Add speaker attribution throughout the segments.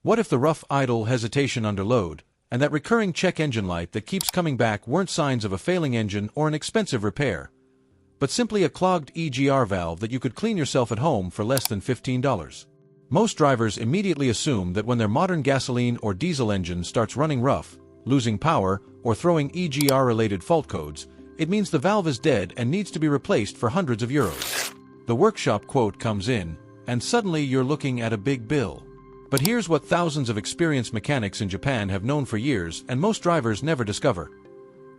Speaker 1: What if the rough idle hesitation under load, and that recurring check engine light that keeps coming back weren't signs of a failing engine or an expensive repair, but simply a clogged EGR valve that you could clean yourself at home for less than $15? Most drivers immediately assume that when their modern gasoline or diesel engine starts running rough, losing power, or throwing EGR-related fault codes, it means the valve is dead and needs to be replaced for hundreds of euros. The workshop quote comes in, and suddenly you're looking at a big bill. But here's what thousands of experienced mechanics in Japan have known for years and most drivers never discover.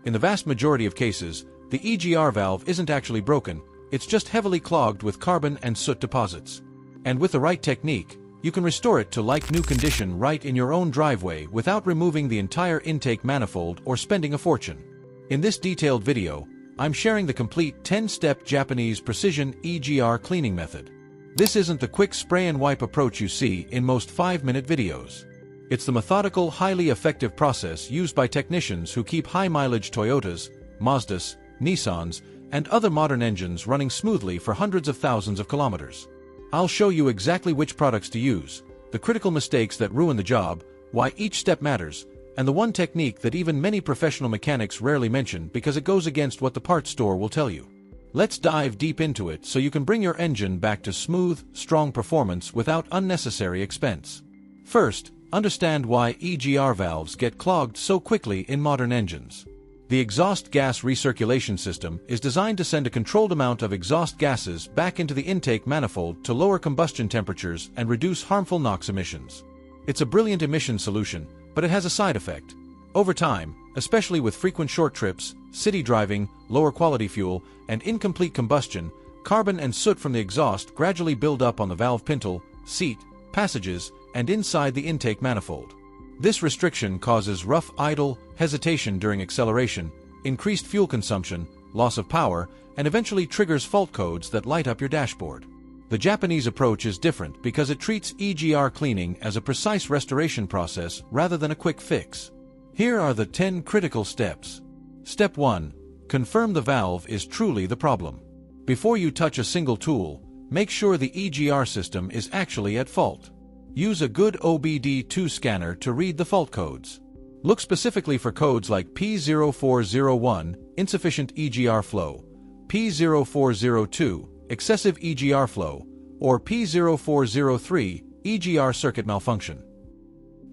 Speaker 1: In the vast majority of cases, the EGR valve isn't actually broken, it's just heavily clogged with carbon and soot deposits. And with the right technique, you can restore it to like-new condition right in your own driveway without removing the entire intake manifold or spending a fortune. In this detailed video, I'm sharing the complete 10-step Japanese precision EGR cleaning method. This isn't the quick spray and wipe approach you see in most 5-minute videos. It's the methodical, highly effective process used by technicians who keep high-mileage Toyotas, Mazdas, Nissans, and other modern engines running smoothly for hundreds of thousands of kilometers. I'll show you exactly which products to use, the critical mistakes that ruin the job, why each step matters, and the one technique that even many professional mechanics rarely mention because it goes against what the parts store will tell you. Let's dive deep into it so you can bring your engine back to smooth, strong performance without unnecessary expense. First, understand why EGR valves get clogged so quickly in modern engines. The exhaust gas recirculation system is designed to send a controlled amount of exhaust gases back into the intake manifold to lower combustion temperatures and reduce harmful NOx emissions. It's a brilliant emission solution, but it has a side effect. Over time, especially with frequent short trips, city driving, lower quality fuel, and incomplete combustion, carbon and soot from the exhaust gradually build up on the valve pintle, seat, passages, and inside the intake manifold. This restriction causes rough idle hesitation during acceleration, increased fuel consumption, loss of power, and eventually triggers fault codes that light up your dashboard. The Japanese approach is different because it treats EGR cleaning as a precise restoration process rather than a quick fix. Here are the 10 critical steps. Step 1. Confirm the valve is truly the problem. Before you touch a single tool, make sure the EGR system is actually at fault. Use a good OBD2 scanner to read the fault codes. Look specifically for codes like P0401, insufficient EGR flow, P0402, excessive EGR flow, or P0403, EGR circuit malfunction.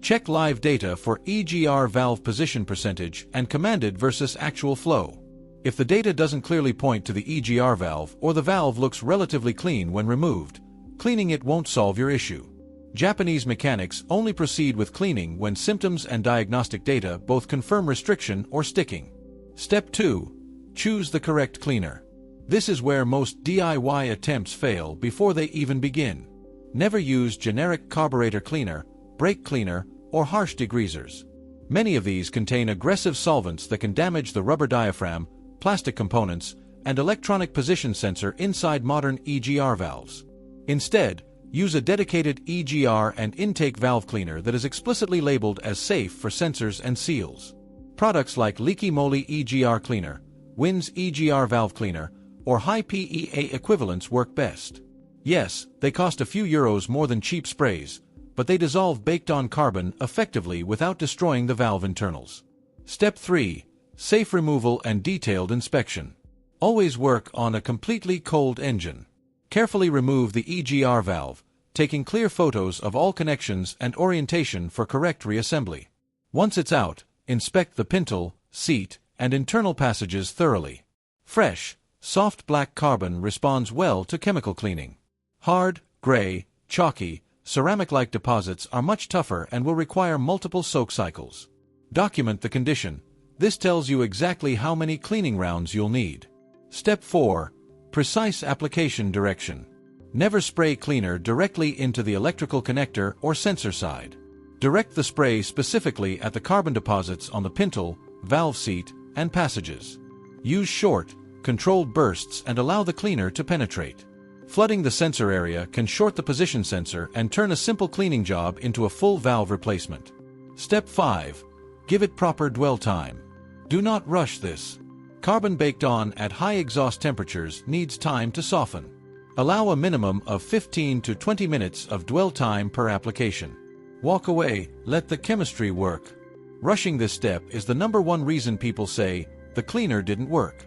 Speaker 1: Check live data for EGR valve position percentage and commanded versus actual flow. If the data doesn't clearly point to the EGR valve or the valve looks relatively clean when removed, cleaning it won't solve your issue. Japanese mechanics only proceed with cleaning when symptoms and diagnostic data both confirm restriction or sticking. Step 2. Choose the correct cleaner. This is where most DIY attempts fail before they even begin. Never use generic carburetor cleaner, brake cleaner, or harsh degreasers. Many of these contain aggressive solvents that can damage the rubber diaphragm, plastic components, and electronic position sensor inside modern EGR valves. Instead, use a dedicated EGR and intake valve cleaner that is explicitly labeled as safe for sensors and seals. Products like Leaky Moly EGR Cleaner, Win's EGR Valve Cleaner, or high PEA equivalents work best. Yes, they cost a few euros more than cheap sprays, but they dissolve baked-on carbon effectively without destroying the valve internals. Step 3. Safe removal and detailed inspection. Always work on a completely cold engine. Carefully remove the EGR valve, taking clear photos of all connections and orientation for correct reassembly. Once it's out, inspect the pintle, seat, and internal passages thoroughly. Fresh, soft black carbon responds well to chemical cleaning. Hard, gray, chalky, ceramic-like deposits are much tougher and will require multiple soak cycles. Document the condition. This tells you exactly how many cleaning rounds you'll need. Step 4. Precise application direction. Never spray cleaner directly into the electrical connector or sensor side. Direct the spray specifically at the carbon deposits on the pintle, valve seat, and passages. Use short, controlled bursts and allow the cleaner to penetrate. Flooding the sensor area can short the position sensor and turn a simple cleaning job into a full valve replacement. Step 5. Give it proper dwell time. Do not rush this. Carbon baked on at high exhaust temperatures needs time to soften. Allow a minimum of 15 to 20 minutes of dwell time per application. Walk away, let the chemistry work. Rushing this step is the #1 reason people say the cleaner didn't work.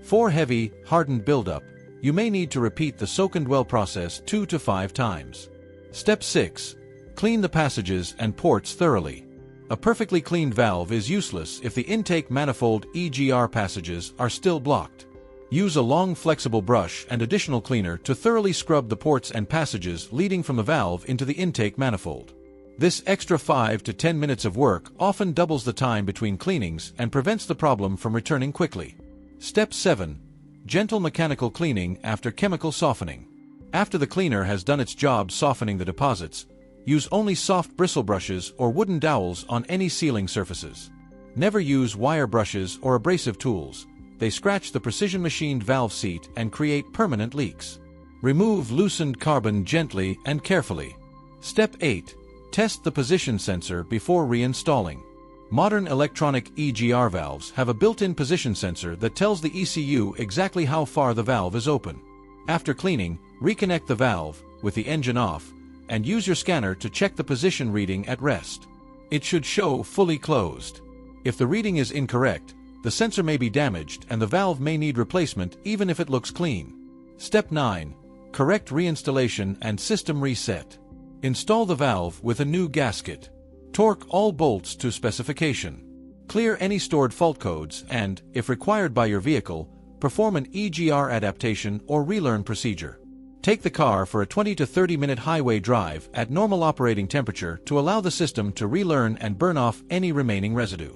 Speaker 1: For heavy, hardened buildup, you may need to repeat the soak and dwell process 2 to 5 times. Step 6. Clean the passages and ports thoroughly. A perfectly cleaned valve is useless if the intake manifold EGR passages are still blocked. Use a long flexible brush and additional cleaner to thoroughly scrub the ports and passages leading from the valve into the intake manifold. This extra 5 to 10 minutes of work often doubles the time between cleanings and prevents the problem from returning quickly. Step 7. Gentle mechanical cleaning after chemical softening. After the cleaner has done its job softening the deposits, use only soft bristle brushes or wooden dowels on any sealing surfaces. Never use wire brushes or abrasive tools. They scratch the precision-machined valve seat and create permanent leaks. Remove loosened carbon gently and carefully. Step 8. Test the position sensor before reinstalling. Modern electronic EGR valves have a built-in position sensor that tells the ECU exactly how far the valve is open. After cleaning, reconnect the valve, with the engine off, and use your scanner to check the position reading at rest. It should show fully closed. If the reading is incorrect, the sensor may be damaged and the valve may need replacement even if it looks clean. Step 9. Correct reinstallation and system reset. Install the valve with a new gasket. Torque all bolts to specification. Clear any stored fault codes and, if required by your vehicle, perform an EGR adaptation or relearn procedure. Take the car for a 20 to 30 minute highway drive at normal operating temperature to allow the system to relearn and burn off any remaining residue.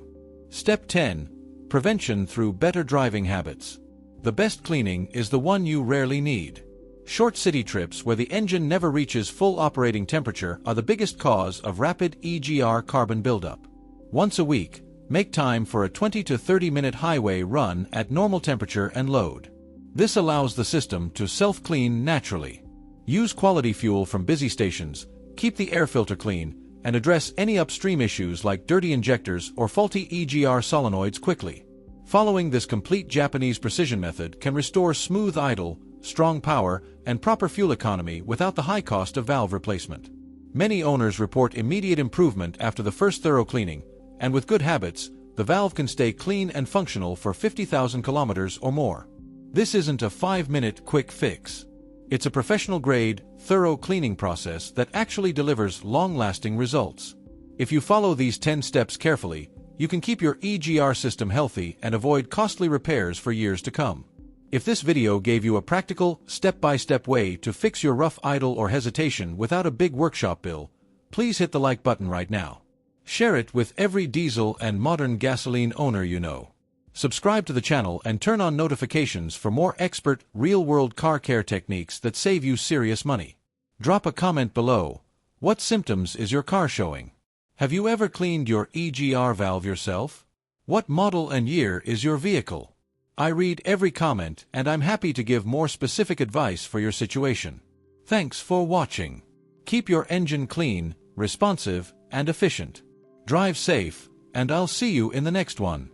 Speaker 1: Step 10. Prevention through better driving habits. The best cleaning is the one you rarely need. Short city trips where the engine never reaches full operating temperature are the biggest cause of rapid EGR carbon buildup. Once a week, make time for a 20 to 30 minute highway run at normal temperature and load. This allows the system to self-clean naturally. Use quality fuel from busy stations, keep the air filter clean, and address any upstream issues like dirty injectors or faulty EGR solenoids quickly. Following this complete Japanese precision method can restore smooth idle, strong power, and proper fuel economy without the high cost of valve replacement. Many owners report immediate improvement after the first thorough cleaning, and with good habits, the valve can stay clean and functional for 50,000 kilometers or more. This isn't a 5-minute quick fix. It's a professional-grade, thorough cleaning process that actually delivers long-lasting results. If you follow these 10 steps carefully, you can keep your EGR system healthy and avoid costly repairs for years to come. If this video gave you a practical, step-by-step way to fix your rough idle or hesitation without a big workshop bill, please hit the like button right now. Share it with every diesel and modern gasoline owner you know. Subscribe to the channel and turn on notifications for more expert, real-world car care techniques that save you serious money. Drop a comment below. What symptoms is your car showing? Have you ever cleaned your EGR valve yourself? What model and year is your vehicle? I read every comment and I'm happy to give more specific advice for your situation. Thanks for watching. Keep your engine clean, responsive, and efficient. Drive safe, and I'll see you in the next one.